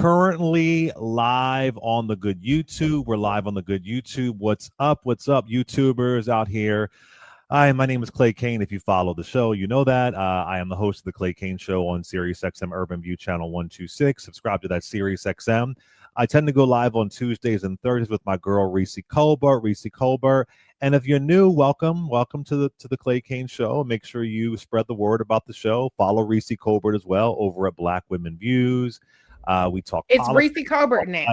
currently live on the good YouTube. We're live on the good YouTube. What's up? What's up, YouTubers out here? Hi, my name is Clay Kane. If you follow the show, you know that. I am the host of the Clay Kane Show on Sirius XM Urban View Channel 126. Subscribe to that Sirius XM. I tend to go live on Tuesdays and Thursdays with my girl Reecie Colbert. Reecie Colbert. And if you're new, welcome to the Clay Kane Show. Make sure you spread the word about the show. Follow Reecie Colbert as well over at Black Women Views. We talk. It's Reecie Colbert now.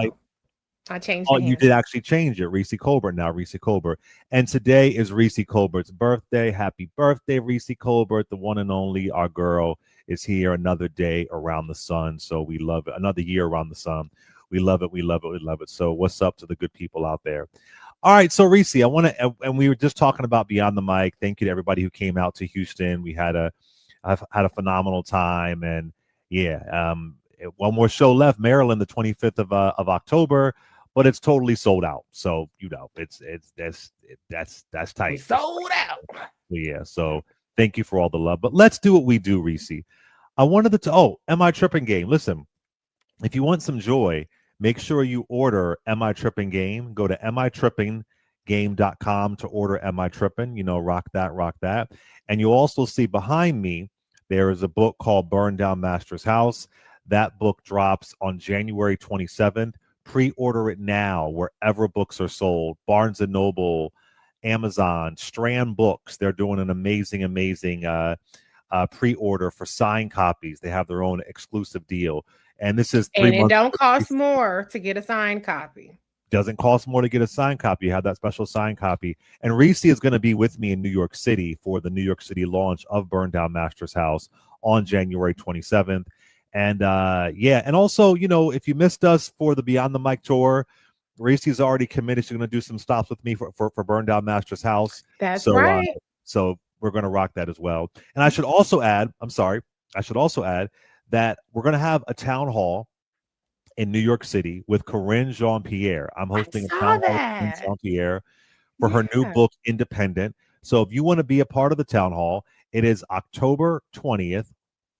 I changed. Oh, you did actually change it. Reecie Colbert now. Reecie Colbert. And today is Reecie Colbert's birthday. Happy birthday, Reecie Colbert, the one and only. Our girl is here. Another day around the sun. So we love it. Another year around the sun. We love it. We love it. We love it. So what's up to the good people out there? All right. So Reecie, I want to, and we were just talking about Beyond the Mic. Thank you to everybody who came out to Houston. I've had a phenomenal time, and yeah, one more show left, Maryland, the 25th of October, but it's totally sold out. So that's tight. We sold out. Yeah. So thank you for all the love. But let's do what we do, Reecie. I wanted to. Oh, Am I Tripping Game? Listen, if you want some joy, make sure you order Am I Tripping Game. Go to mitrippinggame.com to order Am I Tripping. You know, rock that. And you'll also see behind me, there is a book called Burn Down Master's House. That book drops on January 27th. Pre-order it now wherever books are sold. Barnes & Noble, Amazon, Strand Books. They're doing an amazing pre-order for signed copies. They have their own exclusive deal. And this is 3 months. And it don't cost more to get a signed copy. Doesn't cost more to get a signed copy. You have that special signed copy. And Reecie is going to be with me in New York City for the New York City launch of Burn Down Master's House on January 27th. And yeah, and also, you know, if you missed us for the Beyond the Mic tour, Reecie's already committed. She's going to do some stops with me for Burn Down Master's House. That's right. So we're going to rock that as well. And I should also add, that we're going to have a town hall in New York City with Corinne Jean-Pierre. I'm hosting a town hall with Corinne Jean-Pierre for her new book, Independent. So if you want to be a part of the town hall, it is October 20th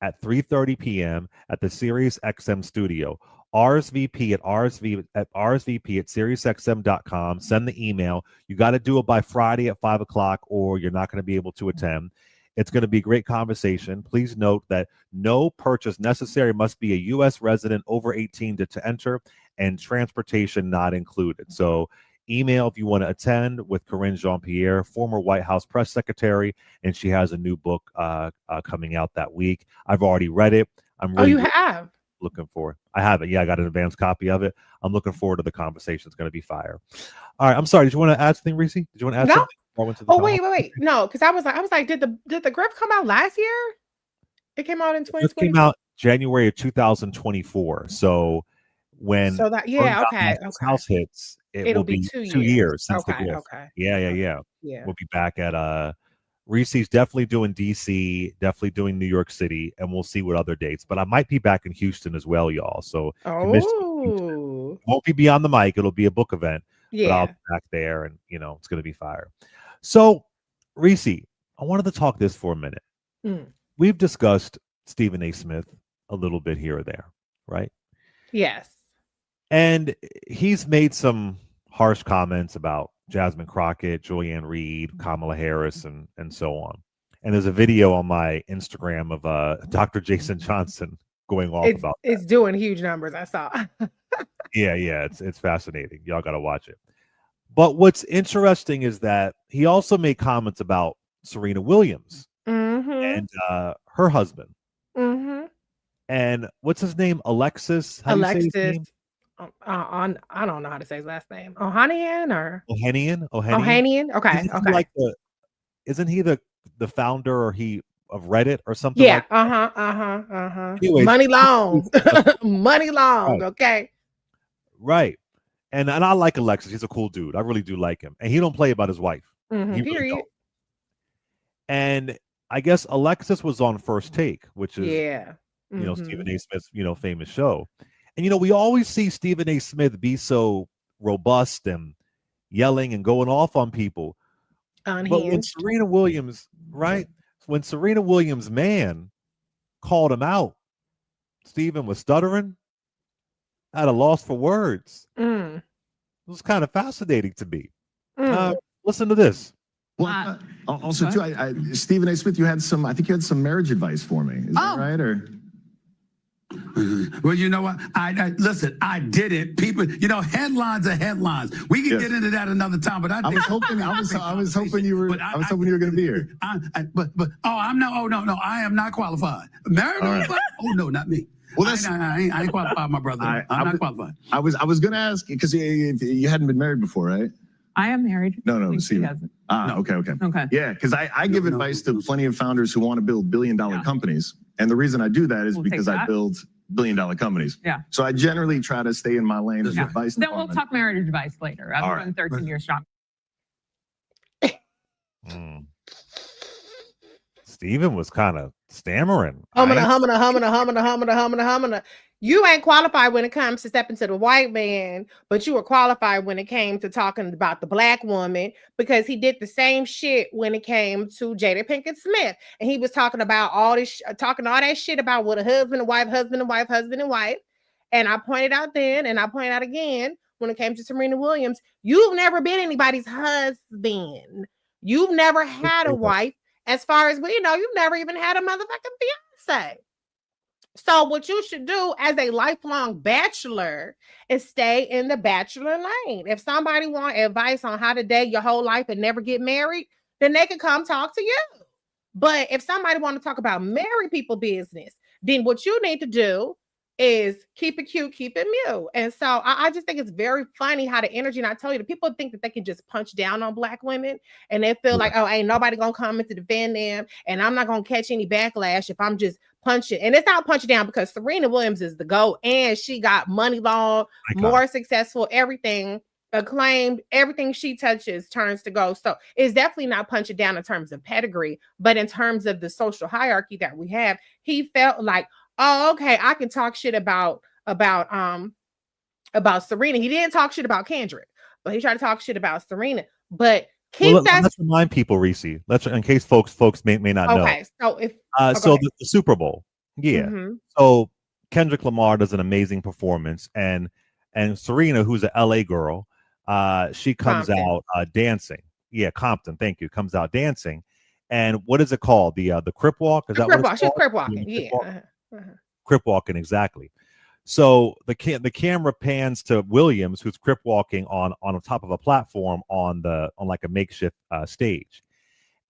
at 3:30 p.m. at the Sirius XM studio. RSVP at SiriusXM.com. Send the email. You got to do it by Friday at 5 o'clock or you're not going to be able to attend. It's going to be a great conversation. Please note that no purchase necessary, must be a U.S. resident over 18 to enter, and transportation not included. So email if you want to attend with Corinne Jean-Pierre, former White House press secretary, and she has a new book coming out that week. I've already read it. I'm really looking forward. I have it. Yeah, I got an advanced copy of it. I'm looking forward to the conversation. It's going to be fire. All right. I'm sorry. Did you want to add something, Reecie? Did you want to add something? Wait. No, because I was like, did the Griff come out last year? It came out in 2020. It came out January of 2024. So when House hits, it'll be 2 years since the Griff. Okay. Yeah. We'll be back at Reecie's definitely doing DC, definitely doing New York City, and we'll see what other dates. But I might be back in Houston as well, y'all. So it won't be Beyond the Mic. It'll be a book event. Yeah. But I'll be back there, and you know it's going to be fire. So, Reecie, I wanted to talk this for a minute. We've discussed Stephen A. Smith a little bit here or there, right? Yes. And he's made some harsh comments about Jasmine Crockett, Julianne Reed, Kamala Harris, and so on. And there's a video on my Instagram of Dr. Jason Johnson going off about that. It's doing huge numbers. I saw. Yeah, it's fascinating. Y'all got to watch it. But what's interesting is that he also made comments about Serena Williams and her husband. And what's his name? Alexis? Alexis. I don't know how to say his last name. Ohanian or Ohanian? Okay. Isn't he the founder or of Reddit or something? Yeah. Like Anyways, money long. Money long. Right. Okay. Right. And I like Alexis. He's a cool dude. I really do like him. And he don't play about his wife. He really don't. And I guess Alexis was on First Take, which is Stephen A. Smith's famous show. And we always see Stephen A. Smith be so robust and yelling and going off on people. But when Serena Williams, when Serena Williams' man called him out, Stephen was stuttering. at a loss for words. Mm. It was kind of fascinating to me. Mm. Listen to this. Well, also too, Stephen A. Smith, I think you had some marriage advice for me. Is that right? Or well, you know what? Listen. I did it. People, headlines are headlines. We can get into that another time. But I was hoping you were going to be here. No. I am not qualified. Married? Right. Oh no, not me. Well, I ain't qualified, my brother. I'm not qualified. I was going to ask because you hadn't been married before, right? I am married. No, see. No. Okay. Yeah, because I give advice to plenty of founders who want to build billion-dollar companies. And the reason I do that is because I build billion-dollar companies. Yeah. So I generally try to stay in my lane as advice. Then we'll talk marriage advice later. I've run 13 years strong. Stephen was kind of stammering. Humming. You ain't qualified when it comes to stepping to the white man, but you were qualified when it came to talking about the black woman, because he did the same shit when it came to Jada Pinkett Smith. And he was talking about all that shit about what a husband and wife. And I pointed out then, and I pointed out again, when it came to Serena Williams, you've never been anybody's husband. You've never had a wife. As far as we know, you've never even had a motherfucking fiance. So what you should do as a lifelong bachelor is stay in the bachelor lane. If somebody wants advice on how to date your whole life and never get married, then they can come talk to you. But if somebody want to talk about married people business, then what you need to do is keep it cute, keep it mute. And so I just think it's very funny how the energy, and I tell you, the people think that they can just punch down on black women, and they feel like, oh, ain't nobody gonna come in to defend them, and I'm not gonna catch any backlash if I'm just punching. And it's not punching down, because Serena Williams is the GOAT, and she got money long, more successful, everything, acclaimed, everything she touches turns to gold. So it's definitely not punching down in terms of pedigree, but in terms of the social hierarchy that we have, he felt like, oh, okay, I can talk shit about Serena. He didn't talk shit about Kendrick, but he tried to talk shit about Serena. But let's remind people, Reece. In case folks may not know. Okay, so if the Super Bowl, So Kendrick Lamar does an amazing performance, and Serena, who's an LA girl, she comes out dancing. Yeah, Compton. Thank you. Comes out dancing, and what is it called? The Crip Walk? Is that what it's called? She's Crip walking. Yeah. Crip walking, exactly. So the camera pans to Williams, who's crip walking on top of a platform on like a makeshift stage.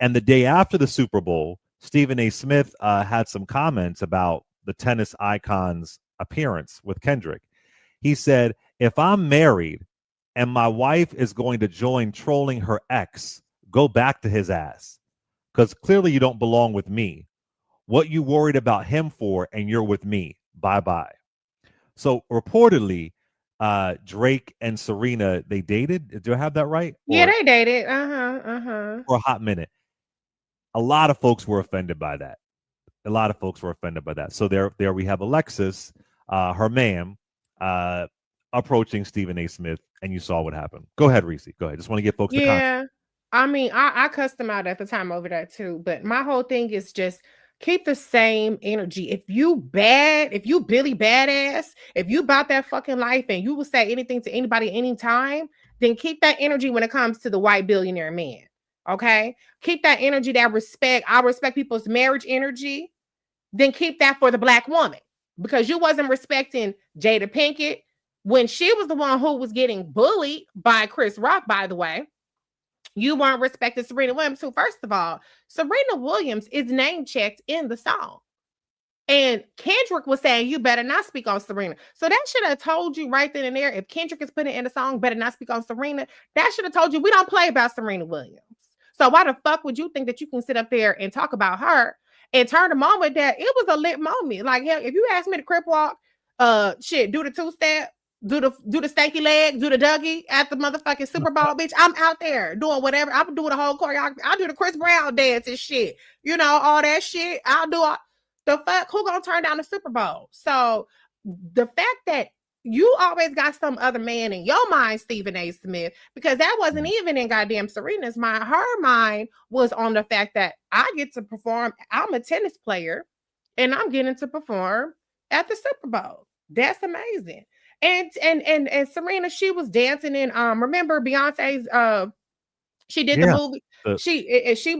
And the day after the Super Bowl, Stephen A. Smith had some comments about the tennis icon's appearance with Kendrick. He said, "If I'm married and my wife is going to join trolling her ex, go back to his ass, because clearly you don't belong with me. What you worried about him for, and you're with me. Bye-bye." So reportedly, Drake and Serena, they dated. Do I have that right? Yeah, they dated. For a hot minute. A lot of folks were offended by that. So there we have Alexis, her ma'am, approaching Stephen A. Smith, and you saw what happened. Go ahead, Reece. Go ahead. Just want to give folks the context. I mean, I cussed him out at the time over that too. But my whole thing is just keep the same energy. If you Billy Badass, if you about that fucking life and you will say anything to anybody anytime, then keep that energy when it comes to the white billionaire man. Okay? Keep that energy, that respect. I respect people's marriage energy. Then keep that for the black woman. Because you wasn't respecting Jada Pinkett when she was the one who was getting bullied by Chris Rock, by the way. You weren't respecting Serena Williams, who, first of all, Serena Williams is name checked in the song. And Kendrick was saying, you better not speak on Serena. So that should have told you right then and there, if Kendrick is putting in the song, better not speak on Serena, that should have told you we don't play about Serena Williams. So why the fuck would you think that you can sit up there and talk about her and turn the moment that it was a lit moment? Like, hell, if you ask me to crip walk, do the two-step, do the stanky leg, do the Dougie at the motherfucking Super Bowl, bitch, I'm out there doing whatever. I'm doing the whole choreography. I'll do the Chris Brown dance and shit. You know, all that shit. I'll do all the fuck. Who gonna turn down the Super Bowl? So the fact that you always got some other man in your mind, Stephen A. Smith, because that wasn't even in goddamn Serena's mind. Her mind was on the fact that I get to perform. I'm a tennis player and I'm getting to perform at the Super Bowl. That's amazing. And Serena, she was dancing in remember Beyonce's she did the Yeah. movie. She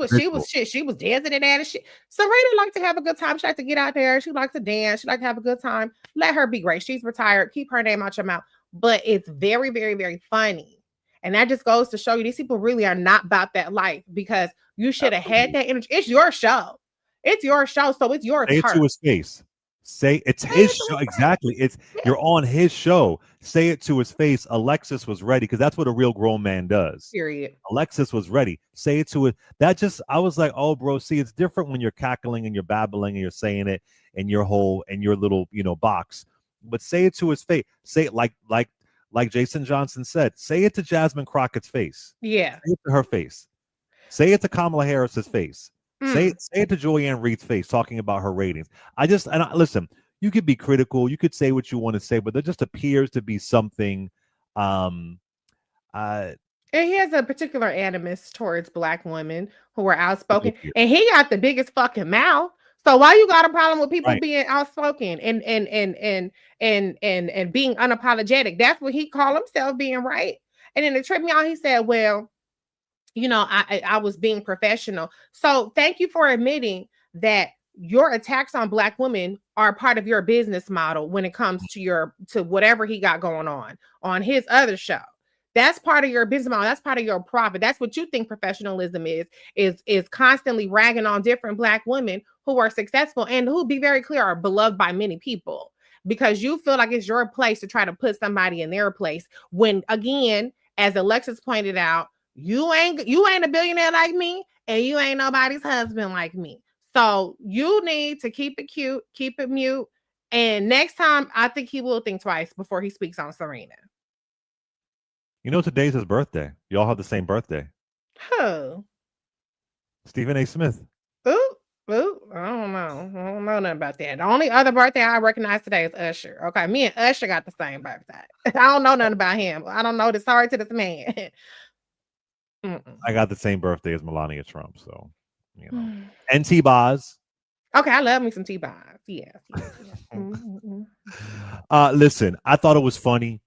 was dancing in that and shit. Serena liked to have a good time. She liked to get out there. She liked to dance. She liked to have a good time. Let her be great. She's retired. Keep her name out your mouth. But it's very, very, very funny. And that just goes to show you these people really are not about that life because you should have had that energy. It's your show. It's your show. So it's your Say turn. it to his face. Say it's his show. Exactly. You're on his show. Say it to his face. Alexis was ready because that's what a real grown man does. Period. Alexis was ready. Say it to it. I was like, oh, bro, see, it's different when you're cackling and you're babbling and you're saying it in your little, box. But say it to his face. Say it like Jason Johnson said. Say it to Jasmine Crockett's face. Yeah. Say it to her face. Say it to Kamala Harris's face. Say it to Joanne Reed's face, talking about her ratings. Listen, you could be critical, you could say what you want to say, but there just appears to be something. And he has a particular animus towards Black women who are outspoken, and he got the biggest fucking mouth. So why you got a problem with people being outspoken and being unapologetic? That's what he called himself being right. And then it tripped me out. He said, well, I was being professional. So thank you for admitting that your attacks on Black women are part of your business model when it comes to whatever he got going on his other show. That's part of your business model. That's part of your profit. That's what you think professionalism is constantly ragging on different Black women who are successful and who, be very clear, are beloved by many people because you feel like it's your place to try to put somebody in their place when, again, as Alexis pointed out, you ain't a billionaire like me, and you ain't nobody's husband like me. So you need to keep it cute, keep it mute. And next time, I think he will think twice before he speaks on Serena. Today's his birthday. Y'all have the same birthday. Who? Stephen A. Smith. Ooh, I don't know. I don't know nothing about that. The only other birthday I recognize today is Usher. Okay, me and Usher got the same birthday. I don't know nothing about him. I don't know the sorry to this man. I got the same birthday as Melania Trump, so and T-Boz. Okay, I love me some T-Boz. Yes. Listen, I thought it was funny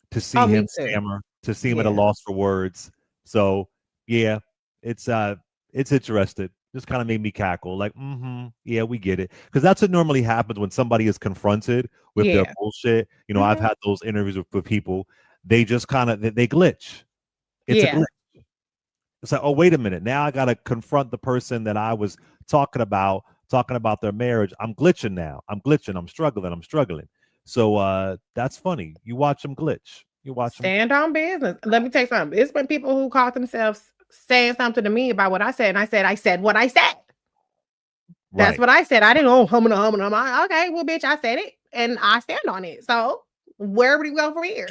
to see him stammer, to see him at a loss for words. So yeah, it's interesting. Just kind of made me cackle, like, yeah, we get it, because that's what normally happens when somebody is confronted with their bullshit. I've had those interviews with people. They just kind of they glitch. It's a glitch. It's like, oh, wait a minute. Now I got to confront the person that I was talking about their marriage. I'm glitching now. I'm struggling. So that's funny. You watch them glitch. You watch them stand on business. Let me tell you something. It's been people who caught themselves saying something to me about what I said. And I said what I said. That's what I said. I didn't know. Okay, well, bitch, I said it and I stand on it. So where would we go from here?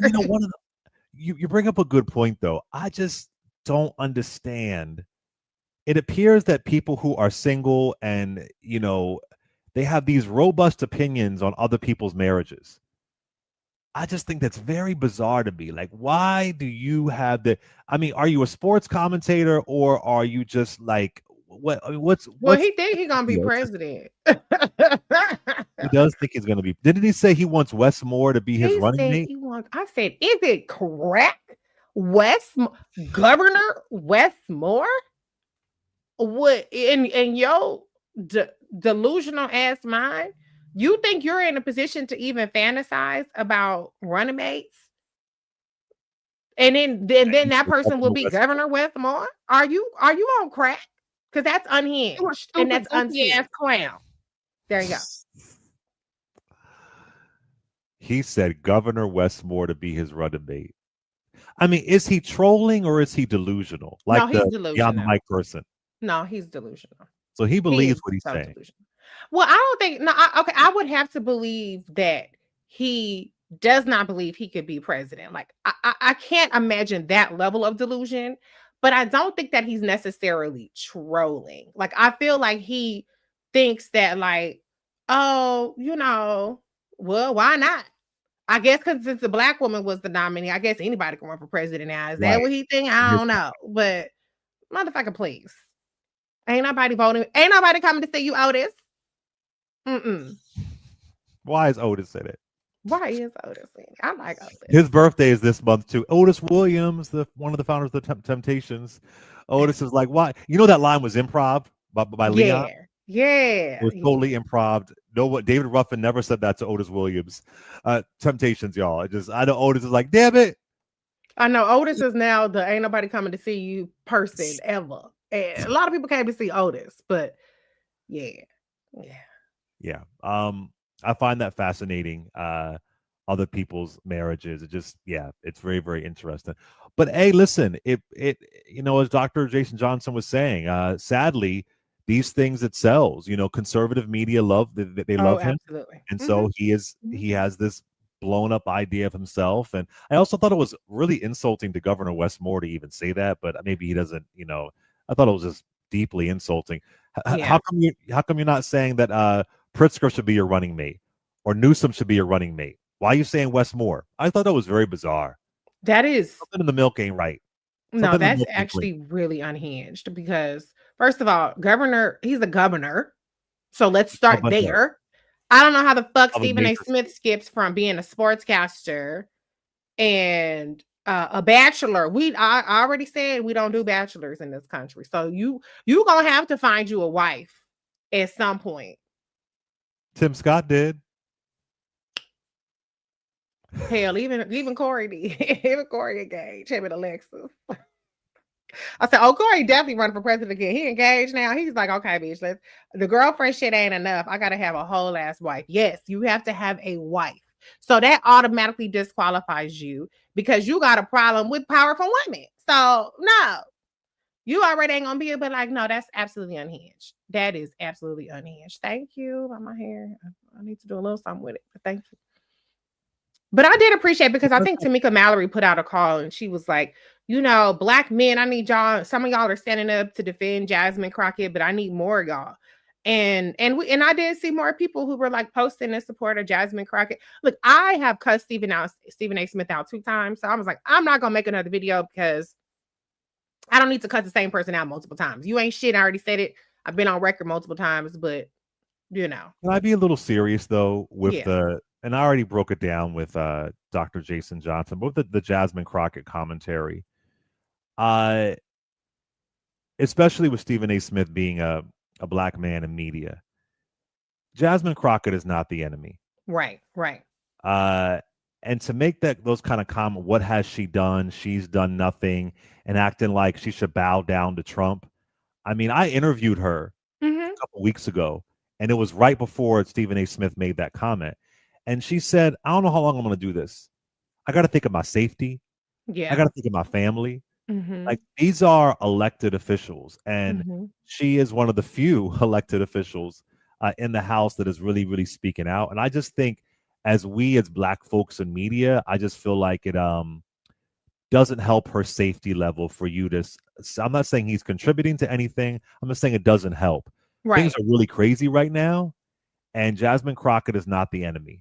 You bring up a good point, though. I just don't understand. It appears that people who are single and they have these robust opinions on other people's marriages. I just think that's very bizarre to me. Like, why do you have are you a sports commentator or are you just like what's he think he's gonna be president. He does think he's gonna be. Didn't he say he wants Wes Moore to be his running mate? I said, is it correct? Governor Wes Moore? What in your delusional ass mind? You think you're in a position to even fantasize about running mates? And then that person will be Governor Wes Moore? Are you on crack? Because that's unhinged and that's unserious clown. There you go. He said Governor Wes Moore to be his running mate. Is he trolling or is he delusional? Like he's delusional. Beyond the mic person. No, he's delusional. So he believes what he's saying. Delusional. Well, I don't think. No, I would have to believe that he does not believe he could be president. Like I can't imagine that level of delusion. But I don't think that he's necessarily trolling. Like I feel like he thinks that like, oh, well, why not? I guess because since the Black woman was the nominee, I guess anybody can run for president now. Is that what he think? I don't know. But motherfucker, please. Ain't nobody voting. Ain't nobody coming to see you, Otis. Why is Otis in it? Why is Otis winning? I like Otis. His birthday is this month too. Otis Williams, one of the founders of the Temptations. Otis is like, why? You know that line was improv by Leon. Yeah. It was totally improv. No, what David Ruffin never said that to Otis Williams. Temptations, y'all. I know Otis is like, damn it. I know Otis is now the ain't nobody coming to see you person ever. And a lot of people came to see Otis, but yeah. I find that fascinating. Other people's marriages. It's very, very interesting. But hey, listen, as Dr. Jason Johnson was saying, sadly, these things it sells. Conservative media love him, absolutely. and so he has this blown up idea of himself. And I also thought it was really insulting to Governor Westmore to even say that, but maybe he doesn't. I thought it was just deeply insulting. How come you're not saying that Pritzker should be your running mate or Newsom should be your running mate? Why are you saying Westmore? I thought that was very bizarre. That is something in the milk ain't right. No, that's actually really unhinged because first of all, he's the governor. So let's start there. I don't know how the fuck Stephen A. Smith skips from being a sportscaster and a bachelor. I already said we don't do bachelors in this country. So you gonna have to find you a wife at some point. Tim Scott did. Hell, even Corey did. Even Corey engaged him and Alexis. I said, oh, Corey definitely running for president again. He engaged now. He's like, okay, bitch, the girlfriend shit ain't enough. I gotta have a whole ass wife. Yes, you have to have a wife. So that automatically disqualifies you because you got a problem with powerful women. So no, you already ain't gonna be able to like, no, that's absolutely unhinged. That is absolutely unhinged. Thank you. By my hair. I need to do a little something with it, but thank you. But I did appreciate because I think Tamika Mallory put out a call and she was like, Black men, I need y'all. Some of y'all are standing up to defend Jasmine Crockett, but I need more of y'all. And I did see more people who were like posting in support of Jasmine Crockett. Look, I have cussed Stephen A. Smith out 2 times. So I was like, I'm not gonna make another video because I don't need to cuss the same person out multiple times. You ain't shit. I already said it. I've been on record multiple times, but Can I be a little serious though with and I already broke it down with Dr. Jason Johnson, but with the Jasmine Crockett commentary, especially with Stephen A. Smith being a Black man in media, Jasmine Crockett is not the enemy. Right. And to make those kind of comments, what has she done? She's done nothing, and acting like she should bow down to Trump. I mean, I interviewed her a couple weeks ago, and it was right before Stephen A. Smith made that comment. And she said, I don't know how long I'm going to do this. I got to think of my safety. Yeah. I got to think of my family. Like, these are elected officials. And she is one of the few elected officials in the House that is really, really speaking out. And I just think as Black folks in media, I just feel like it doesn't help her safety level for you to. I'm not saying he's contributing to anything. I'm just saying it doesn't help. Right. Things are really crazy right now. And Jasmine Crockett is not the enemy.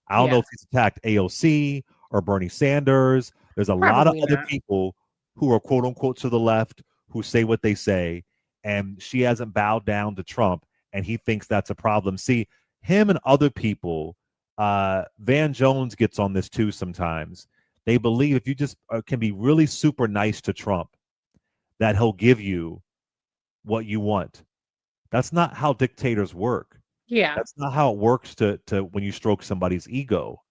I don't know if he's attacked AOC or Bernie Sanders. There's a lot of other people who are quote unquote to the left who say what they say. And she hasn't bowed down to Trump. And he thinks that's a problem. See, him and other people, Van Jones gets on this too sometimes. They believe if you just can be really super nice to Trump, that he'll give you what you want. That's not how dictators work. Yeah. That's not how it works to when you stroke somebody's ego.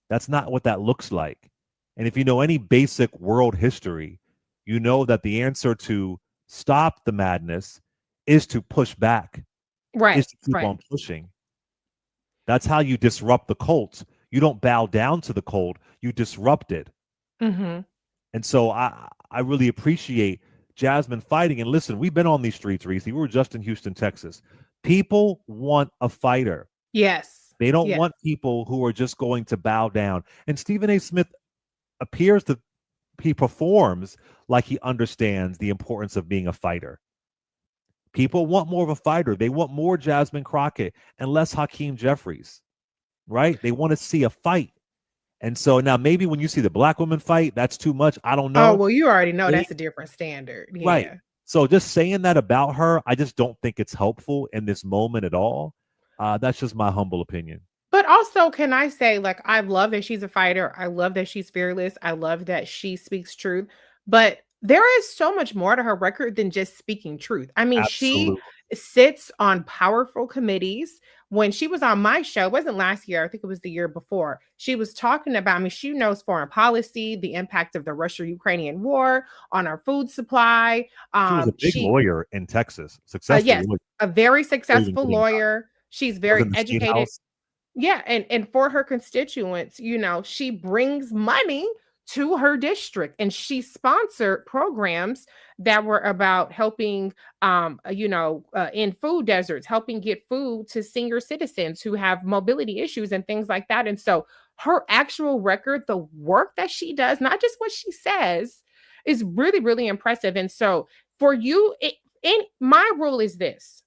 That's not what that looks like. And if you know any basic world history, you know that the answer to stop the madness is to push back. Right. Is to keep on pushing. That's how you disrupt the cult. You don't bow down to the cult. You disrupt it. And so I really appreciate Jasmine fighting. And listen, we've been on these streets, Reecie. We were just in Houston, Texas. People want a fighter. Yes. They don't want people who are just going to bow down. And Stephen A. Smith he performs like he understands the importance of being a fighter. People want more of a fighter. They want more Jasmine Crockett and less Hakeem Jeffries, right? They want to see a fight. And so now maybe when you see the Black woman fight, that's too much. I don't know. Oh, well, you already know that's a different standard. Yeah. Right. So just saying that about her, I just don't think it's helpful in this moment at all. That's just my humble opinion. But also, can I say, like, I love that she's a fighter. I love that she's fearless. I love that she speaks truth. But there is so much more to her record than just speaking truth. I mean, she Absolutely. sits on powerful committees. When she was on my show, it wasn't last year, I think it was the year before. She was talking about, I mean, she knows foreign policy, the impact of the Russia-Ukrainian war on our food supply. She was a big She lawyer in Texas, successful yes, lawyer. a very Even successful getting lawyer. She's was very in the state educated. house. Yeah, and for her constituents, you know, she brings money to her district, and she sponsored programs that were about helping in food deserts, helping get food to senior citizens who have mobility issues and things like that. And so her actual record, the work that she does, not just what she says, is really, really impressive. And so for you, my rule is this: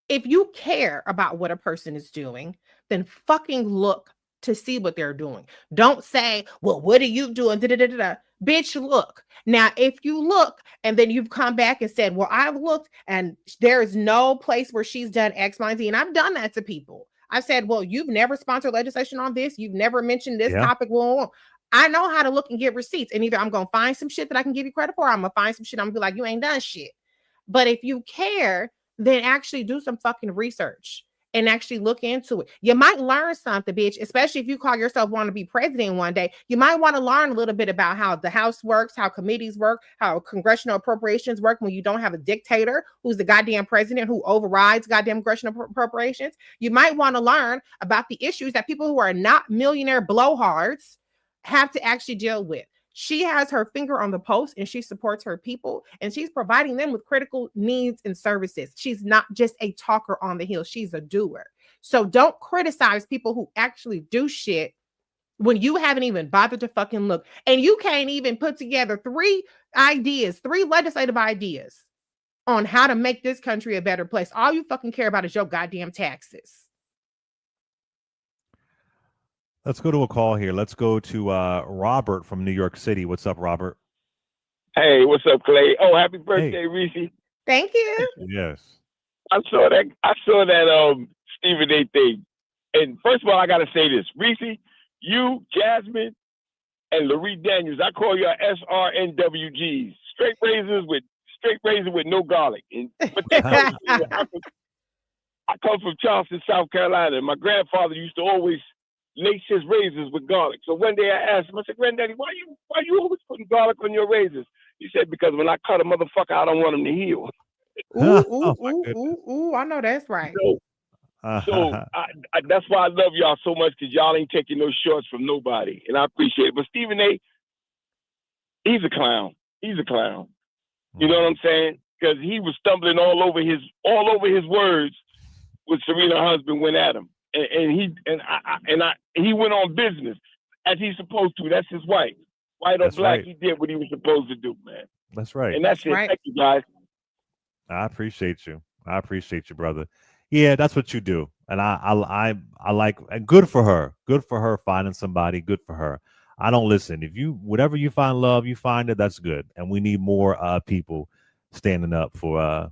if you care about what a person is doing, then fucking look to see what they're doing. Don't say, well, what are you doing? Da, da, da, da, da. Bitch, look. Now, if you look and then you've come back and said, well, I've looked and there is no place where she's done X, Y, and Z. And I've done that to people. I've said, well, you've never sponsored legislation on this. You've never mentioned this Yeah. topic. Well, I know how to look and get receipts. And either I'm going to find some shit that I can give you credit for, or I'm going to find some shit I'm going to be like, you ain't done shit. But if you care, then actually do some fucking research and actually look into it. You might learn something, bitch, especially if you call yourself want to be president one day. You might want to learn a little bit about how the House works, how committees work, how congressional appropriations work when you don't have a dictator who's the goddamn president who overrides goddamn congressional appropriations. You might want to learn about the issues that people who are not millionaire blowhards have to actually deal with. She has her finger on the pulse and she supports her people and she's providing them with critical needs and services. She's not just a talker on the hill. She's a doer. So don't criticize people who actually do shit when you haven't even bothered to fucking look. And you can't even put together three legislative ideas on how to make this country a better place. All you fucking care about is your goddamn taxes. Let's go to a call here. Let's go to Robert from New York City. What's up, Robert? Hey, what's up, Clay? Oh, happy birthday, Reecie. Thank you. Yes. I saw that Stephen A thing. And first of all, I gotta say this. Reecie, you, Jasmine, and Larry Daniels, I call you SRNWGs. Straight razors with no garlic. But I come from Charleston, South Carolina, and my grandfather used to always lace his razors with garlic. So one day I asked him, I said, Granddaddy, why you always putting garlic on your razors? He said, because when I cut a motherfucker, I don't want him to heal. Ooh, I know that's right. So that's why I love y'all so much, because y'all ain't taking no shorts from nobody. And I appreciate it. But Stephen A, he's a clown. He's a clown. You know what I'm saying? Because he was stumbling all over his words when Serena husband went at him. And he went on business as he's supposed to. That's his wife. White or black, he did what he was supposed to do, man. That's right. And that's it. Right. Thank you, guys. I appreciate you. I appreciate you, brother. Yeah, that's what you do. And I like, and good for her. Good for her finding somebody. Good for her. I don't listen. If whatever you find love, you find it, that's good. And we need more people standing up for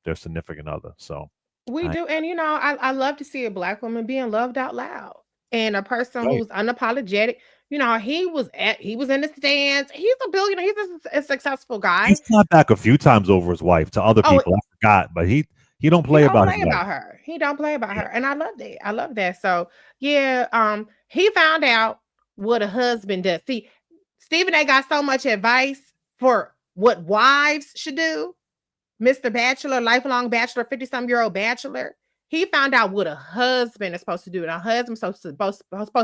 their significant other. So we do. And I love to see a Black woman being loved out loud. And a person who's unapologetic. He was in the stands. He's a billionaire. He's a successful guy. He's clapped back a few times over his wife to other people. I forgot, but he don't play about her. He don't play about her. And I love that. I love that. So yeah, he found out what a husband does. See, Stephen A got so much advice for what wives should do. Mr. Bachelor, lifelong bachelor, 50-some-year-old bachelor. He found out what a husband is supposed to do. And a husband's supposed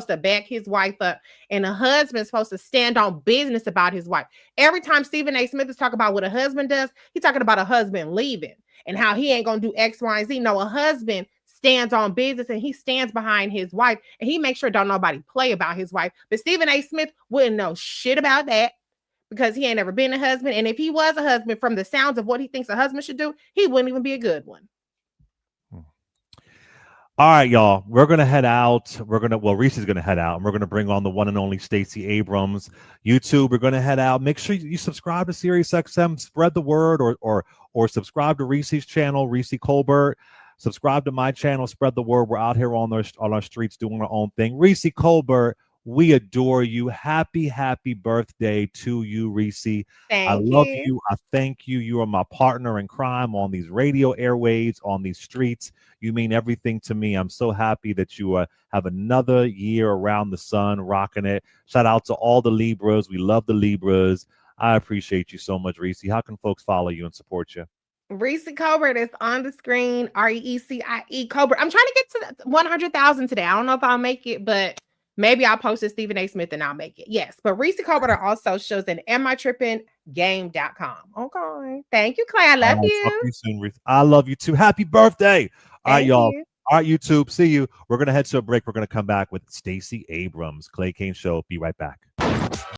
to back his wife up. And a husband's supposed to stand on business about his wife. Every time Stephen A. Smith is talking about what a husband does, he's talking about a husband leaving and how he ain't going to do X, Y, and Z. No, a husband stands on business and he stands behind his wife. And he makes sure don't nobody play about his wife. But Stephen A. Smith wouldn't know shit about that, because he ain't never been a husband. And if he was a husband, from the sounds of what he thinks a husband should do, he wouldn't even be a good one. All right, y'all. We're gonna head out. Reese's gonna head out, and we're gonna bring on the one and only Stacey Abrams. YouTube, we're gonna head out. Make sure you subscribe to SiriusXM. Spread the word, or subscribe to Reese's channel, Reecie Colbert. Subscribe to my channel. Spread the word. We're out here on our streets doing our own thing. Reecie Colbert, we adore you. Happy birthday to you, Reecie. I love you. I thank you. You are my partner in crime on these radio airwaves, on these streets. You mean everything to me. I'm so happy that you have another year around the sun, rocking it. Shout out to all the Libras. We love the Libras. I appreciate you so much, Reecie. How can folks follow you and support you? Reecie Colbert is on the screen. REECIE Colbert. I'm trying to get to 100,000 today. I don't know if I'll make it, but maybe I'll post it Stephen A. Smith and I'll make it. Yes. But Reecie Colbert are also shows in AmITrippingGame.com. Okay. Thank you, Clay. I love you. Talk to you soon, Reecie. I love you too. Happy birthday. All right, y'all. All right, YouTube. See you. We're going to head to a break. We're going to come back with Stacey Abrams. Clay Kane Show. Be right back.